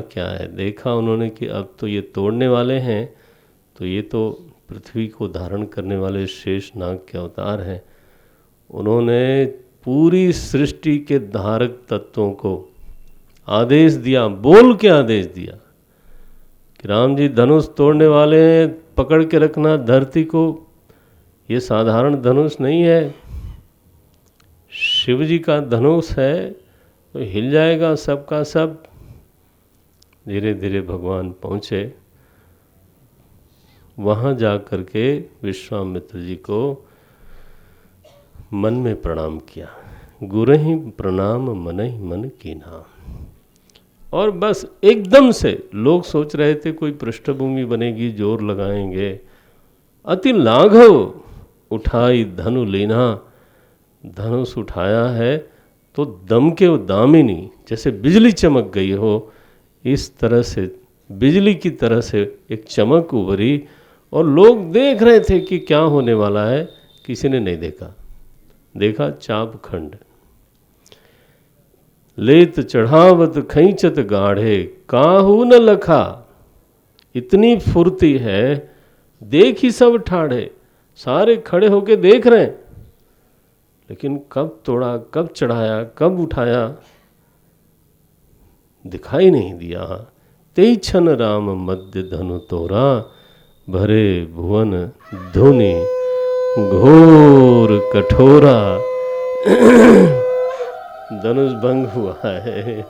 क्या है, देखा उन्होंने कि अब तो ये तोड़ने वाले हैं, तो ये तो पृथ्वी को धारण करने वाले शेष नाग के अवतार हैं। उन्होंने पूरी सृष्टि के धारक तत्वों को आदेश दिया, बोल के आदेश दिया कि राम जी धनुष तोड़ने वाले हैं, पकड़ के रखना धरती को। ये साधारण धनुष नहीं है, शिव जी का धनुष है, तो हिल जाएगा सबका सब। धीरे धीरे भगवान पहुँचे, वहाँ जा कर के विश्वामित्र जी को मन में प्रणाम किया। गुरहि प्रणाम मनहि मन कीन्हा। और बस एकदम से लोग सोच रहे थे कोई पृष्ठभूमि बनेगी, जोर लगाएंगे। अति लाघव उठाई धनु लेना, धनुष उठाया है तो दम के दामिनी, जैसे बिजली चमक गई हो, इस तरह से बिजली की तरह से एक चमक उभरी। और लोग देख रहे थे कि क्या होने वाला है, किसी ने नहीं देखा चाप खंड। लेत चढ़ावत खैंचत गाढ़े, काहू न लखा। इतनी फुर्ती है, देख ही सब ठाढ़े, सारे खड़े होके देख रहे हैं, लेकिन कब तोड़ा, कब चढ़ाया, कब उठाया, दिखाई नहीं दिया। तेई छन राम मध्य धनु तोरा, भरे भुवन धुनि घोर कठोरा। धनुष भंग हुआ है।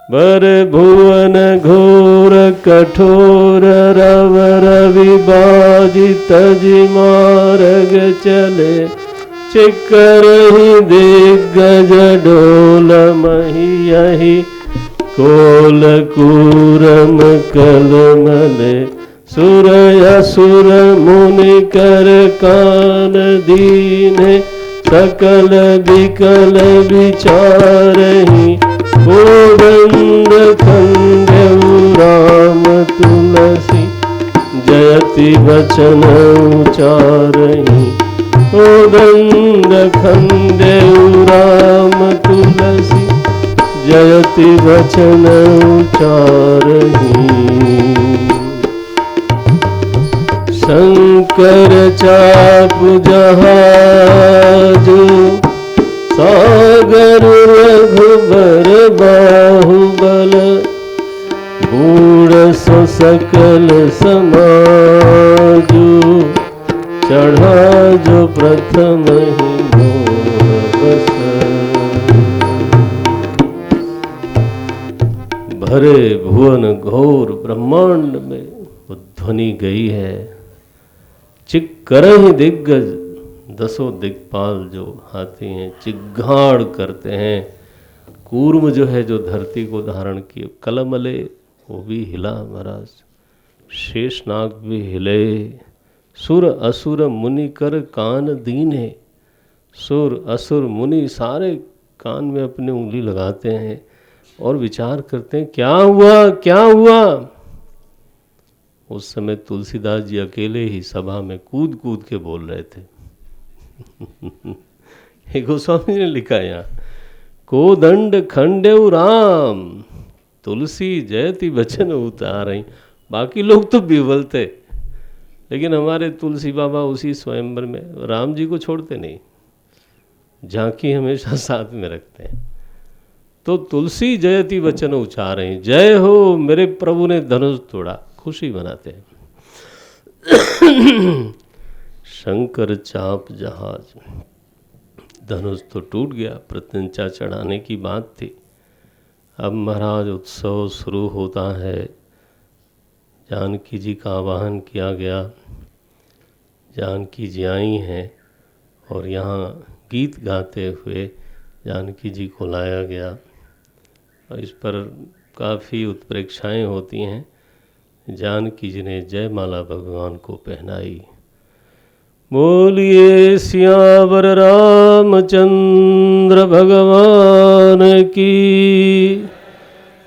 भरे भुवन घोर कठोर, रव रवि बाजी तजि मार्ग चले। चिकरहि दिग्गज डोल महियहि, कोल कूरम कलमले। सुर असुर मुनि कर कान दीने, सकल विकल विचारहि। कोदंड खंडेउ राम तुलसी, जयति वचन उचारहि। कोदंड खंडेउ राम तुलसी, जयति वचन उचारहि। शंकर चाप जहाजु, सागर रघुबर बाहुबल। बूढ़ सो सकल समाजु, चढ़ा जो प्रथम ही मोर बस। भरे भुवन घोर ब्रह्मांड में वो ध्वनि गई है। चिक्करहि दिग्गज, दसों दिग्पाल जो हाथी हैं, चिग्घाड़ करते हैं। कूर्म जो है, जो धरती को धारण किए, कलमले वो भी हिला महाराज, शेषनाग भी हिले। सुर असुर मुनि कर कान दीने। सुर असुर मुनि सारे कान में अपनी उंगली लगाते हैं और विचार करते हैं क्या हुआ, क्या हुआ। उस समय तुलसीदास जी अकेले ही सभा में कूद कूद के बोल रहे थे। गोस्वामी ने लिखा यहाँ, कोदंड खंडेउ राम तुलसी जयति वचन उतारहि। बाकी लोग तो विवल थे, लेकिन हमारे तुलसी बाबा उसी स्वयंवर में राम जी को छोड़ते नहीं, झांकी हमेशा साथ में रखते हैं। तो तुलसी जयति वचन उचारहि, जय हो मेरे प्रभु ने धनुष तोड़ा, खुशी मनाते हैं। शंकर चाप जहाज, धनुष तो टूट गया, प्रत्यंचा चढ़ाने की बात थी। अब महाराज उत्सव शुरू होता है। जानकी जी का आवाहन किया गया, जानकी जी आई हैं और यहाँ गीत गाते हुए जानकी जी को लाया गया। और इस पर काफ़ी उत्प्रेक्षाएँ होती हैं। जानकी जी ने जयमाला भगवान को पहनाई। बोलिए सियावर रामचंद्र भगवान की,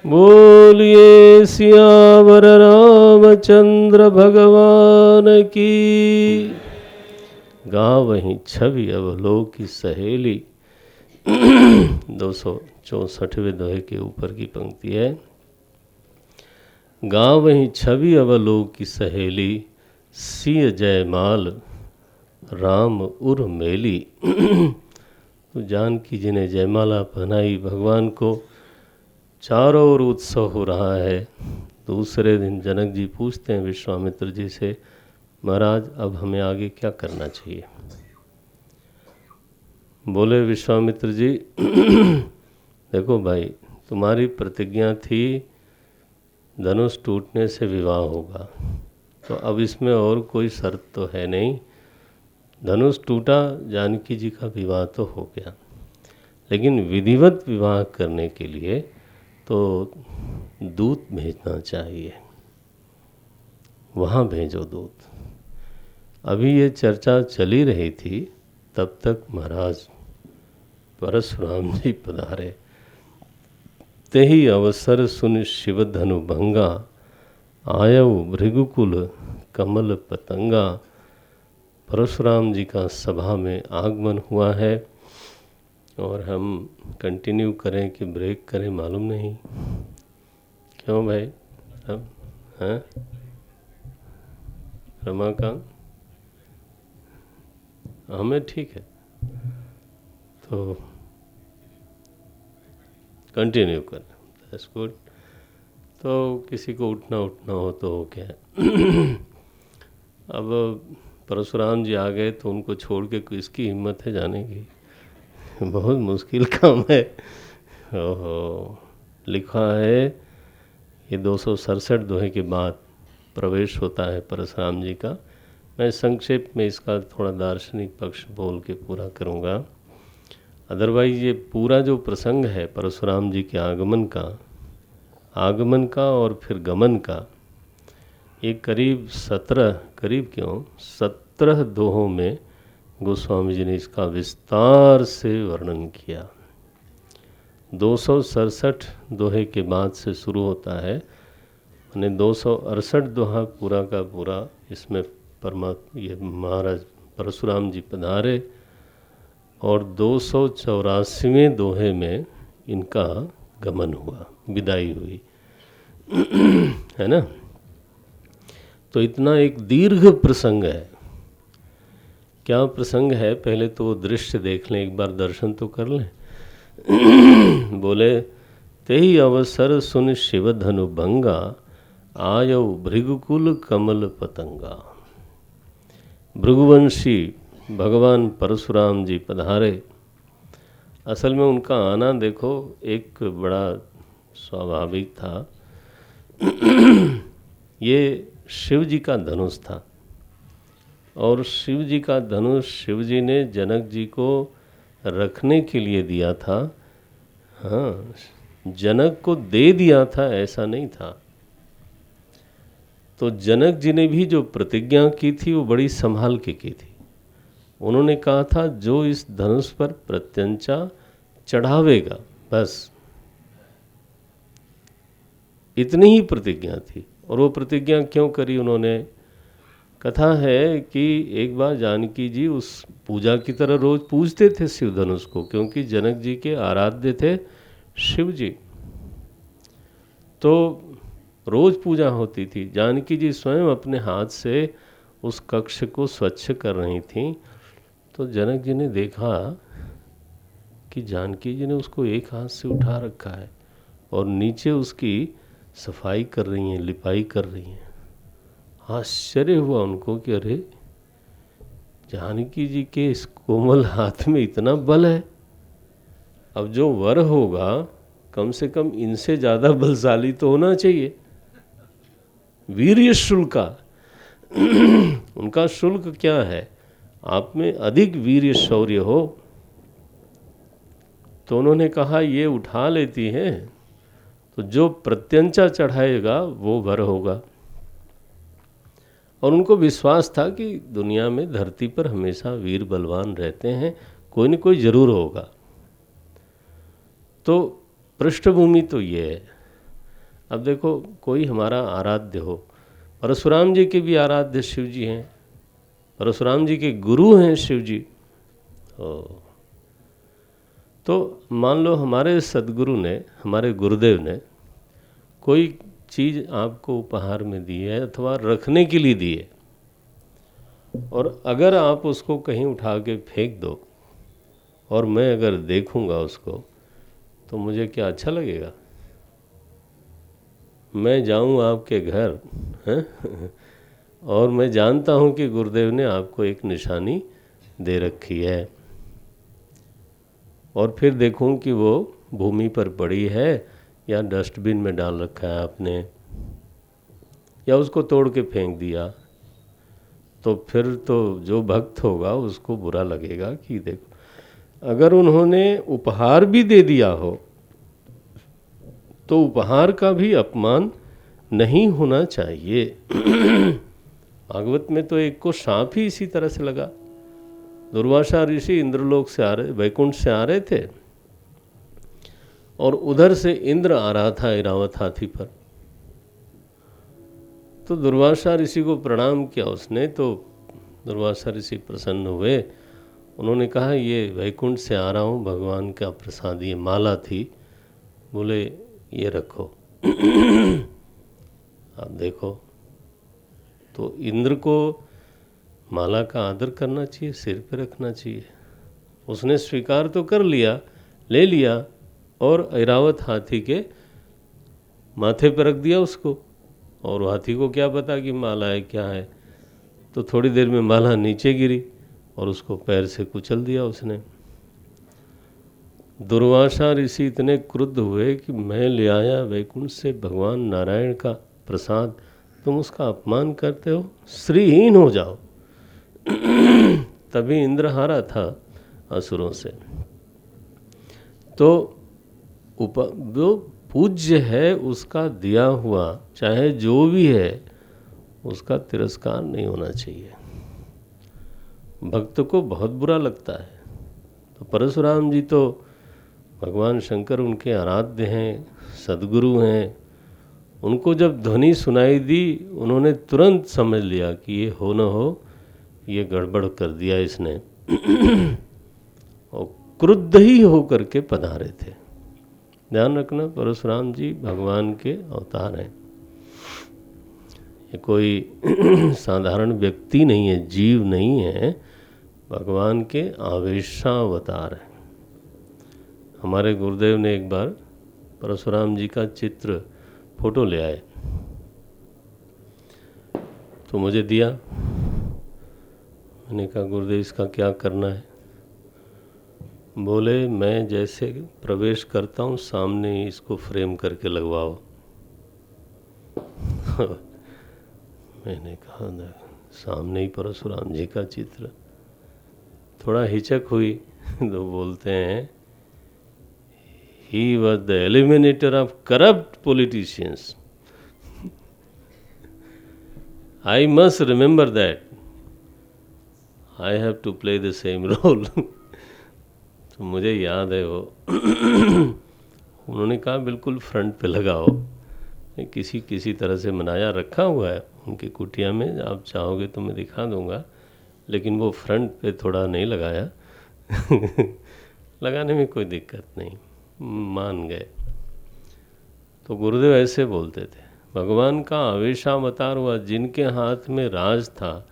बोलिए सियावर रामचंद्र भगवान की। गावहीं छवि अवलोकी सहेली, 264वें दोहे के ऊपर की पंक्ति है, गावहीं छवि अवलोक की सहेली, सिय जयमाल राम उर मेली। तो जानकी जी ने जयमाला पहनाई, भगवान को चारों ओर उत्सव हो रहा है। दूसरे दिन जनक जी पूछते हैं विश्वामित्र जी से, महाराज अब हमें आगे क्या करना चाहिए? बोले विश्वामित्र जी, देखो भाई, तुम्हारी प्रतिज्ञा थी धनुष टूटने से विवाह होगा, तो अब इसमें और कोई शर्त तो है नहीं। धनुष टूटा, जानकी जी का विवाह तो हो गया, लेकिन विधिवत विवाह करने के लिए तो दूत भेजना चाहिए, वहाँ भेजो दूत। अभी ये चर्चा चली रही थी, तब तक महाराज परशुराम जी पधारे। तेहि अवसर सुन शिव धनु भंगा, आयउ भृगुकुल कमल पतंगा। परशुराम जी का सभा में आगमन हुआ है, और हम कंटिन्यू करें कि ब्रेक करें मालूम नहीं। क्यों भाई? अब हैं रमाकांत, हमें ठीक है तो कंटिन्यू करें, दैट्स गुड। तो किसी को उठना हो तो हो क्या अब परशुराम जी आ गए तो उनको छोड़ के किसकी हिम्मत है जाने की? बहुत मुश्किल काम है। ओहो, लिखा है ये 267 दोहे के बाद प्रवेश होता है परशुराम जी का। मैं संक्षेप में इसका थोड़ा दार्शनिक पक्ष बोल के पूरा करूँगा। अदरवाइज ये पूरा जो प्रसंग है परशुराम जी के आगमन का और फिर गमन का, ये करीब 17 दोहों में गोस्वामी जी ने इसका विस्तार से वर्णन किया। 267 दोहे के बाद से शुरू होता है, यानी 268 दोहा पूरा का पूरा इसमें ये महाराज परशुराम जी पधारे, और 284वें दोहे में इनका गमन हुआ, विदाई हुई है ना। तो इतना एक दीर्घ प्रसंग है। क्या प्रसंग है? पहले तो वो दृश्य देख लें, एक बार दर्शन तो कर लें। बोले, तेहि अवसर सुन शिव धनु भंगा, आयउ भृगुकुल कमल पतंगा। भृगुवंशी भगवान परशुराम जी पधारे। असल में उनका आना देखो एक बड़ा स्वाभाविक था। ये शिव जी का धनुष था, और शिव जी का धनुष शिव जी ने जनक जी को रखने के लिए दिया था। हाँ, जनक को दे दिया था ऐसा नहीं था। तो जनक जी ने भी जो प्रतिज्ञा की थी वो बड़ी संभाल के की थी। उन्होंने कहा था जो इस धनुष पर प्रत्यंचा चढ़ावेगा, बस इतनी ही प्रतिज्ञा थी। और वो प्रतिज्ञा क्यों करी उन्होंने? कथा है कि एक बार जानकी जी उस पूजा की तरह रोज पूजते थे शिव धनुष को, क्योंकि जनक जी के आराध्य थे शिव जी, तो रोज पूजा होती थी। जानकी जी स्वयं अपने हाथ से उस कक्ष को स्वच्छ कर रही थीं। तो जनक जी ने देखा कि जानकी जी ने उसको एक हाथ से उठा रखा है और नीचे उसकी सफाई कर रही हैं, लिपाई कर रही हैं। आश्चर्य हुआ उनको कि अरे, जानकी जी के इस कोमल हाथ में इतना बल है। अब जो वर होगा कम से कम इनसे ज़्यादा बलशाली तो होना चाहिए। वीर्य शुल्का उनका शुल्क क्या है? आप में अधिक वीर्य शौर्य हो। तो उन्होंने कहा ये उठा लेती हैं तो जो प्रत्यंचा चढ़ाएगा वो वर होगा। और उनको विश्वास था कि दुनिया में धरती पर हमेशा वीर बलवान रहते हैं, कोई न कोई जरूर होगा। तो पृष्ठभूमि तो ये है। अब देखो, कोई हमारा आराध्य हो, परशुराम जी के भी आराध्य शिव जी हैं, परशुराम जी के गुरु हैं शिव जी। तो मान लो हमारे सदगुरु ने, हमारे गुरुदेव ने कोई चीज़ आपको उपहार में दी है अथवा रखने के लिए दी है, और अगर आप उसको कहीं उठा के फेंक दो और मैं अगर देखूंगा उसको, तो मुझे क्या अच्छा लगेगा? मैं जाऊं आपके घर हैं और मैं जानता हूं कि गुरुदेव ने आपको एक निशानी दे रखी है, और फिर देखूं कि वो भूमि पर पड़ी है या डस्टबिन में डाल रखा है आपने, या उसको तोड़ के फेंक दिया, तो फिर तो जो भक्त होगा उसको बुरा लगेगा कि देखो। अगर उन्होंने उपहार भी दे दिया हो तो उपहार का भी अपमान नहीं होना चाहिए। भागवत में तो एक को सांप ही इसी तरह से लगा। दुर्वासा ऋषि इंद्रलोक से आ रहे, वैकुंठ से आ रहे थे, और उधर से इंद्र आ रहा था ऐरावत हाथी पर। तो दुर्वासा ऋषि को प्रणाम किया उसने, तो दुर्वासा ऋषि प्रसन्न हुए। उन्होंने कहा ये वैकुंठ से आ रहा हूँ, भगवान का प्रसाद, ये माला थी, बोले ये रखो। आप देखो, तो इंद्र को माला का आदर करना चाहिए, सिर पे रखना चाहिए। उसने स्वीकार तो कर लिया, ले लिया, और ऐरावत हाथी के माथे पर रख दिया उसको, और हाथी को क्या पता कि माला है क्या है। तो थोड़ी देर में माला नीचे गिरी और उसको पैर से कुचल दिया उसने। दुर्वासा ऋषि इतने क्रुद्ध हुए कि मैं ले आया वैकुंठ से भगवान नारायण का प्रसाद, तुम उसका अपमान करते हो, श्रीहीन हो जाओ। तभी इंद्र हारा था असुरों से। तो जो पूज्य है उसका दिया हुआ चाहे जो भी है उसका तिरस्कार नहीं होना चाहिए। भक्त को बहुत बुरा लगता है। तो परशुराम जी तो भगवान शंकर उनके आराध्य हैं, सद्गुरु हैं। उनको जब ध्वनि सुनाई दी, उन्होंने तुरंत समझ लिया कि ये हो न हो, ये गड़बड़ कर दिया इसने। और क्रुद्ध ही होकर के पधारे थे। ध्यान रखना, परशुराम जी भगवान के अवतार हैं। ये कोई साधारण व्यक्ति नहीं है, जीव नहीं है, भगवान के आवेशावतार हैं। हमारे गुरुदेव ने एक बार परशुराम जी का चित्र फोटो ले आए, तो मुझे दिया। मैंने कहा गुरुदेव इसका क्या करना है? बोले मैं जैसे प्रवेश करता हूँ सामने ही इसको फ्रेम करके लगवाओ। मैंने कहा सामने ही परशुराम जी का चित्र। थोड़ा हिचक हुई तो बोलते हैं he was the eliminator of corrupt politicians. I must remember that. I have to play the same role. तो मुझे याद है वो। उन्होंने कहा बिल्कुल फ्रंट पे लगाओ। किसी तरह से बनाया रखा हुआ है उनकी कुटिया में, आप चाहोगे तो मैं दिखा दूंगा, लेकिन वो फ्रंट पे थोड़ा नहीं लगाया। लगाने में कोई दिक्कत नहीं, मान गए। तो गुरुदेव ऐसे बोलते थे, भगवान का आवेशावतार हुआ, जिनके हाथ में राज था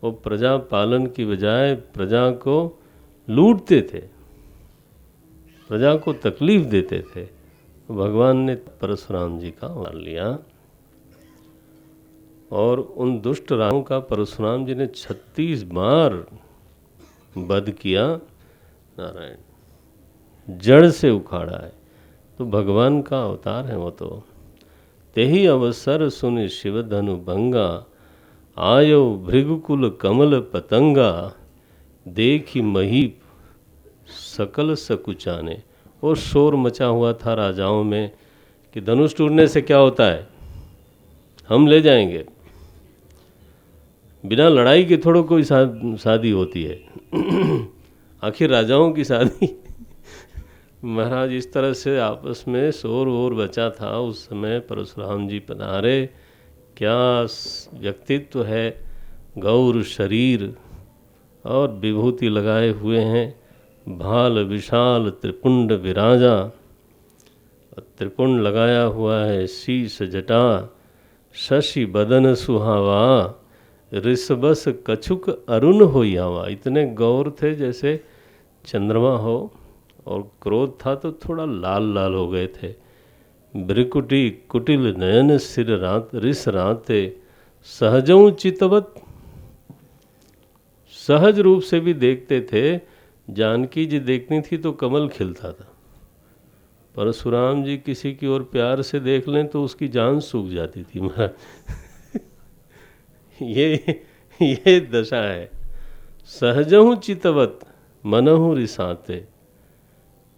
वो प्रजा पालन की बजाय प्रजा को लूटते थे, प्रजा को तकलीफ देते थे। तो भगवान ने परशुराम जी का अवतार लिया, और उन दुष्ट राजाओं का परशुराम जी ने 36 बार वध किया। नारायण जड़ से उखाड़ा है। तो भगवान का अवतार है वो। तो तेहि अवसर सुनि शिव धनु भंगा, आयो भृगुकुल कमल पतंगा, देखी महीप सकल सकुचाने। वो शोर मचा हुआ था राजाओं में कि धनुष टूटने से क्या होता है, हम ले जाएंगे। बिना लड़ाई के थोड़ा कोई शादी होती है। आखिर राजाओं की शादी। महाराज इस तरह से आपस में शोर वोर बचा था। उस समय परशुराम जी पधारे। क्या व्यक्तित्व है, गौर शरीर और विभूति लगाए हुए हैं, भाल विशाल त्रिपुंड विराजा, त्रिपुंड लगाया हुआ है, शीश जटा, शशि बदन सुहावा, ऋषबस कछुक अरुण हो यावा। इतने गौर थे जैसे चंद्रमा हो, और क्रोध था तो थोड़ा लाल लाल हो गए थे। ब्रिकुटी कुटिल नयन सिर रात रिस राते, सहजों चितवत, सहज रूप से भी देखते थे। जानकी जी देखनी थी तो कमल खिलता था, परशुराम जी किसी की ओर प्यार से देख लें तो उसकी जान सूख जाती थी महाराज। ये दशा है। सहजहु चितवत मनहु रिसाते,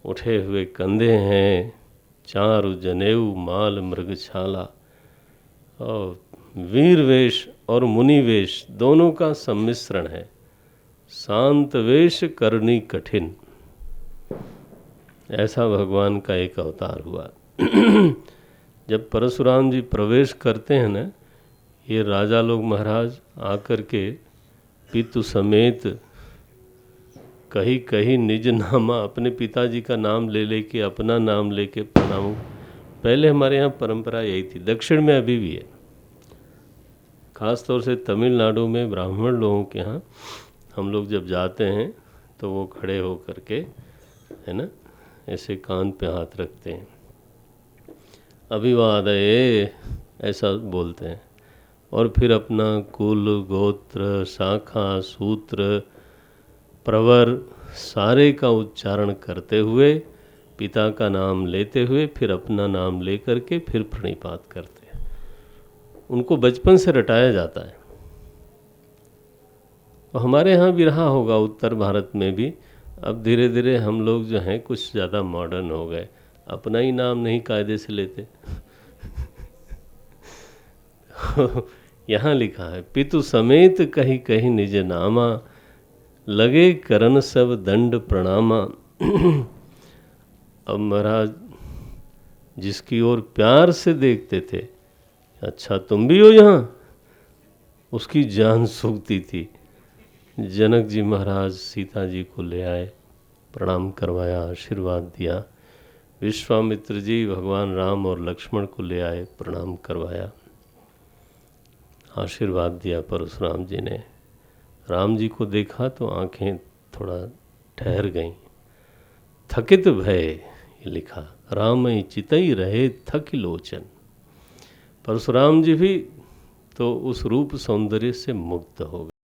उठे हुए कंधे हैं, चारु जनेऊ माल मृगछाला, और वीर वेश और मुनि वेश दोनों का सम्मिश्रण है। शांत वेश करनी कठिन, ऐसा भगवान का एक अवतार हुआ। जब परशुराम जी प्रवेश करते हैं ना, ये राजा लोग महाराज आकर के पितु समेत कहीं कहीं निज नामा, अपने पिताजी का नाम ले लेके, अपना नाम लेके प्रणाम। पहले हमारे यहाँ परंपरा यही थी, दक्षिण में अभी भी है, खास तौर से तमिलनाडु में ब्राह्मण लोगों के यहाँ हम लोग जब जाते हैं तो वो खड़े हो करके, है ना, ऐसे कान पे हाथ रखते हैं, अभिवादये ऐसा बोलते हैं, और फिर अपना कुल गोत्र शाखा सूत्र प्रवर सारे का उच्चारण करते हुए, पिता का नाम लेते हुए, फिर अपना नाम ले करके फिर प्रणिपात करते हैं। उनको बचपन से रटाया जाता है। और हमारे यहाँ भी रहा होगा, उत्तर भारत में भी। अब धीरे धीरे हम लोग जो हैं कुछ ज़्यादा मॉडर्न हो गए, अपना ही नाम नहीं कायदे से लेते। यहाँ लिखा है, पितु समेत कही कही निज नामा, लगे करन सब दंड प्रणामा। अब महाराज जिसकी ओर प्यार से देखते थे, अच्छा तुम भी हो यहाँ, उसकी जान सूखती थी। जनक जी महाराज सीता जी को ले आए, प्रणाम करवाया, आशीर्वाद दिया। विश्वामित्र जी भगवान राम और लक्ष्मण को ले आए, प्रणाम करवाया, आशीर्वाद दिया। परशुराम जी ने राम जी को देखा तो आंखें थोड़ा ठहर गईं। थकित भय, ये लिखा, राम चितई रहे थक लोचन। परशुराम जी भी तो उस रूप सौंदर्य से मुग्ध हो गए।